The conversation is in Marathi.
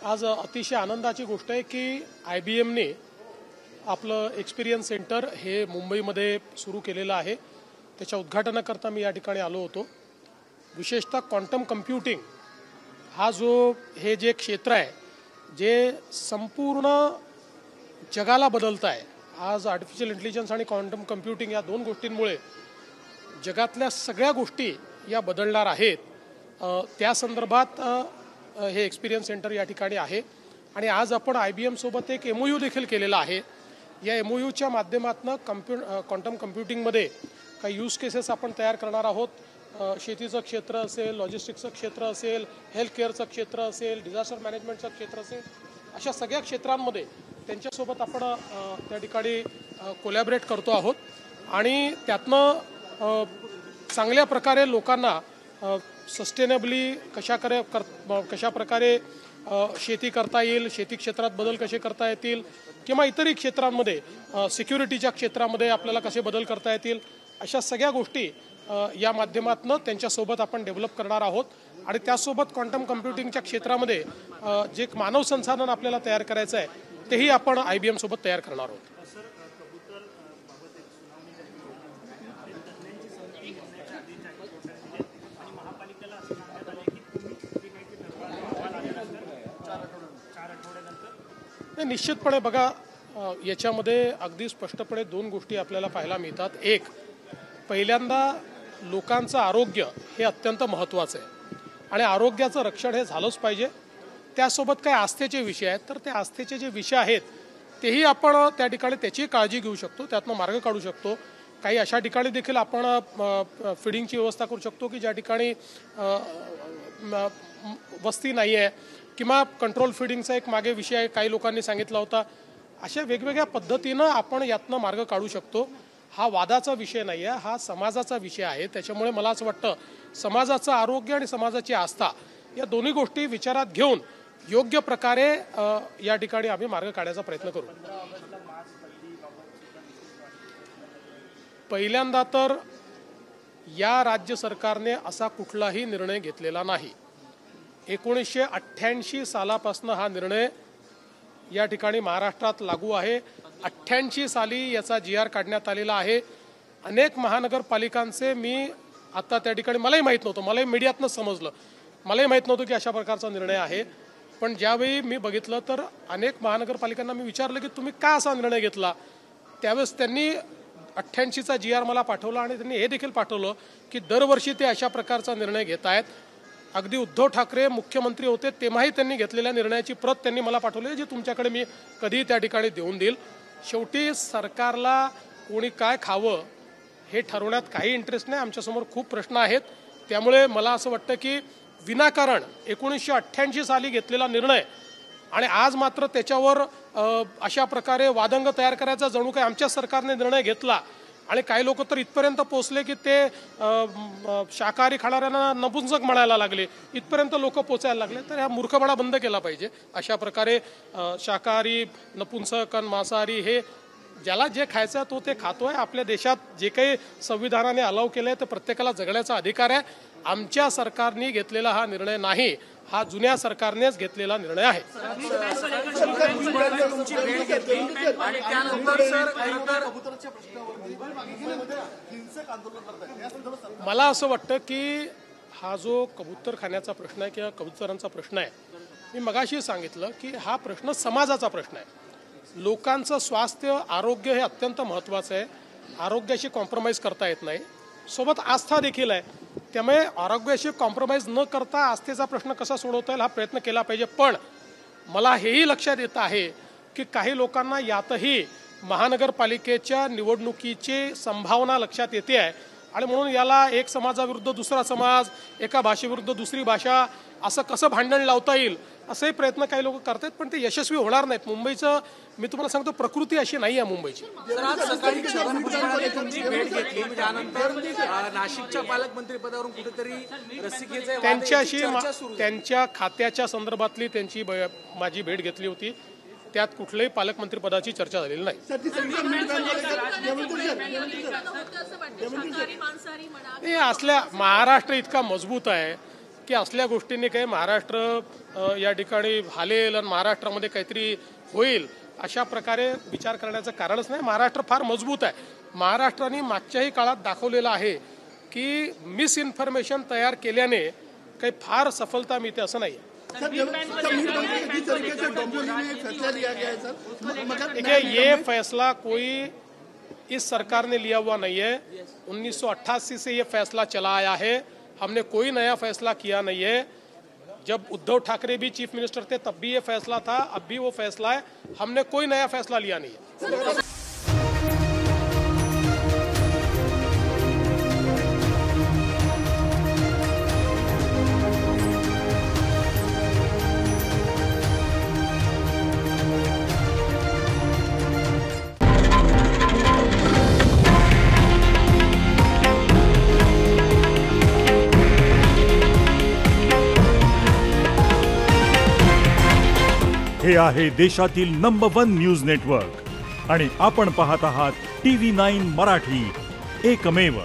आज अतिशय आनंदाची गोष्ट आहे की IBMने आपलं एक्सपिरियन्स सेंटर हे मुंबईमध्ये सुरू केलेलं आहे। त्याच्या उद्घाटनाकरता मी या ठिकाणी आलो होतो। विशेषतः क्वांटम कम्प्युटिंग हा जो हे जे क्षेत्र आहे जे संपूर्ण जगाला बदलत आहे। आज आर्टिफिशियल इंटेलिजन्स आणि क्वांटम कम्प्युटिंग या दोन गोष्टींमुळे जगातल्या सगळ्या गोष्टी या बदलणार आहेत। त्या संदर्भात हे एक्सपिरियन्स सेंटर या ठिकाणी आहे आणि आज आपण IBM सोबत एक MOU देखील केलेला आहे। या MOUच्या माध्यमातून क्वांटम कम्प्युटिंगमध्ये काही यूज केसेस आपण तयार करणार आहोत। शेतीचं क्षेत्र असेल, लॉजिस्टिक्सचं क्षेत्र असेल, हेल्थ केअरचं क्षेत्र असेल, डिझास्टर मॅनेजमेंटचं क्षेत्र असेल, अशा सगळ्या क्षेत्रांमध्ये त्यांच्यासोबत आपण त्या ठिकाणी कोलॅबरेट करतो आहोत आणि त्यातनं चांगल्या प्रकारे लोकांना सस्टेनेबली कशा प्रकारे शेती करता येईल, शेती क्षेत्रात बदल कसे करता येतील किंवा इतरही क्षेत्रांमध्ये सिक्युरिटीच्या क्षेत्रामध्ये आपल्याला कसे बदल करता येतील, अशा सगळ्या गोष्टी या माध्यमातून त्यांच्यासोबत आपण डेव्हलप करणार आहोत। आणि त्यासोबत क्वांटम कम्प्युटिंगच्या क्षेत्रामध्ये जे मानव संसाधन आपल्याला तयार करायचं आहे तेही आपण IBM सोबत तयार करणार आहोत। निश्चितपणे बघा, याच्यामध्ये अगदी स्पष्टपणे दोन गोष्टी आपल्याला पाहायला मिळतात। एक, पहिल्यांदा लोकांचं आरोग्य हे अत्यंत महत्त्वाचं आहे आणि आरोग्याचं रक्षण हे झालंच पाहिजे। त्यासोबत काही आस्थेचे विषय आहेत, तर ते आस्थेचे जे विषय आहेत तेही आपण त्या ठिकाणी त्याची काळजी घेऊ शकतो, त्यातनं मार्ग काढू शकतो। काही अशा ठिकाणी देखील आपण फीडिंगची व्यवस्था करू शकतो की ज्या ठिकाणी वस्ती नाही आहे किंवा कंट्रोल फीडिंगचा एक मागे विषय काही लोकांनी सांगितला होता। अशा वेगवेगळ्या पद्धतीनं आपण यातनं मार्ग काढू शकतो। हा वादाचा विषय नाही आहे, हा समाजाचा विषय आहे। त्याच्यामुळे मला असं वाटतं समाजाचं आरोग्य आणि समाजाची आस्था या दोन्ही गोष्टी विचारात घेऊन योग्य प्रकारे या ठिकाणी आम्ही मार्ग काढायचा प्रयत्न करू। पहिल्यांदा तर या राज्य सरकारने असा कुठलाही निर्णय घेतलेला नाही। 1988 सालापासून हा निर्णय या ठिकाणी महाराष्ट्रात लागू आहे। 88 साली याचा GR काढण्यात आलेला आहे। अनेक महानगरपालिकांचे मी आता त्या ठिकाणी मलाही माहीत नव्हतं, मलाही मीडियातनं समजलं, मलाही माहीत नव्हतं की अशा प्रकारचा निर्णय आहे। पण ज्यावेळी मी बघितलं तर अनेक महानगरपालिकांना मी विचारलं की तुम्ही का असा निर्णय घेतला, त्यावेळेस त्यांनी 88चा GR मला पाठवला आणि त्यांनी हे देखील पाठवलं की दरवर्षी ते अशा प्रकारचा निर्णय घेत आहेत। अगदी उद्धव ठाकरे मुख्यमंत्री होते तेव्हाही त्यांनी घेतलेल्या निर्णयाची प्रत त्यांनी मला पाठवली, जी तुमच्याकडे मी कधीही त्या ठिकाणी देऊन देईल। शेवटी सरकारला कोणी काय खावं हे ठरवण्यात काही इंटरेस्ट नाही, आमच्यासमोर खूप प्रश्न आहेत। त्यामुळे मला असं वाटतं की विनाकारण 1988 साली घेतलेला निर्णय आणि आज मात्र त्याच्यावर अशा प्रकारे वादंग तयार करायचा जणू काही आमच्या सरकारने निर्णय घेतला आणि काही लोक तर इथपर्यंत पोहोचले की ते शाकाहारी खाणाऱ्यांना नपुंसक म्हणायला लागले, इथपर्यंत लोक पोचायला लागले। तर हा मूर्खपणा बंद केला पाहिजे। अशा प्रकारे शाकाहारी, नपुंसक आणि मांसाहारी हे ज्याला जे खायचं तो ते खातोय। आपल्या देशात जे काही संविधानाने अलाव केलं आहे ते प्रत्येकाला जगण्याचा अधिकार आहे। आमच्या सरकारने घेतलेला हा निर्णय नाही, हा जुन्या सरकारनेच घेतलेला निर्णय आहे। मला असं वाटतं की हा जो कबूतरखान्याचा प्रश्न आहे किंवा कबुतरांचा प्रश्न आहे, मी मगाशी सांगितलं की हा प्रश्न समाजाचा प्रश्न आहे। लोकांचं स्वास्थ्य, आरोग्य हे अत्यंत महत्त्वाचं आहे। आरोग्याशी कॉम्प्रोमाइज करता येत नाही, सोबत आस्था देखील आहे। त्यामुळे आरोग्याशी कॉम्प्रोमाइज न करता आस्थेचा प्रश्न कसा सोडवता येईल हा प्रयत्न केला पाहिजे। पण मला हेही लक्षात येत आहे की काही लोकांना यातही महानगरपालिकेच्या निवडणुकीची संभावना लक्षात येते आहे आणि म्हणून याला एक समाजाविरुद्ध दुसरा समाज, एका भाषेविरुद्ध दुसरी भाषा, असं कसं भांडण लावता येईल असे प्रयत्न काही लोक करतात, पण ते यशस्वी होणार नाहीत। मुंबईचं मी तुम्हाला सांगतो प्रकृती अशी नाही आहे मुंबईची। नाशिकच्या पालकमंत्रीपदावरून कुठेतरी त्यांच्याशी त्यांच्या खात्याच्या संदर्भातली त्यांची माझी भेट घेतली होती, त्यात कुठल्याही पालकमंत्रीपदाची चर्चा झालेली नाही। हे असल्या महाराष्ट्र इतका मजबूत आहे की असल्या गोष्टींनी काही महाराष्ट्र या ठिकाणी हालेल आणि महाराष्ट्रामध्ये काहीतरी होईल अशा प्रकारे विचार करण्याचं कारणच नाही. महाराष्ट्र फार मजबूत आहे. महाराष्ट्राने मागच्याही काळात दाखवलेलं आहे की मिसइन्फॉर्मेशन तयार केल्याने काही फार सफलता मिळते असं नाही. देखिए, ये फैसला कोई इस सरकार ने लिया हुआ नहीं है. 1988 से ये फैसला चला आया है. हमने कोई नया फैसला किया नहीं है. जब उद्धव ठाकरे भी चीफ मिनिस्टर थे तब भी ये फैसला था, अब भी वो फैसला है. हमने कोई नया फैसला लिया नहीं है. हे आहे देशातील नंबर 1 न्यूज नेटवर्क आणि आपण पाहत आहात TV9 मराठी, एकमेव.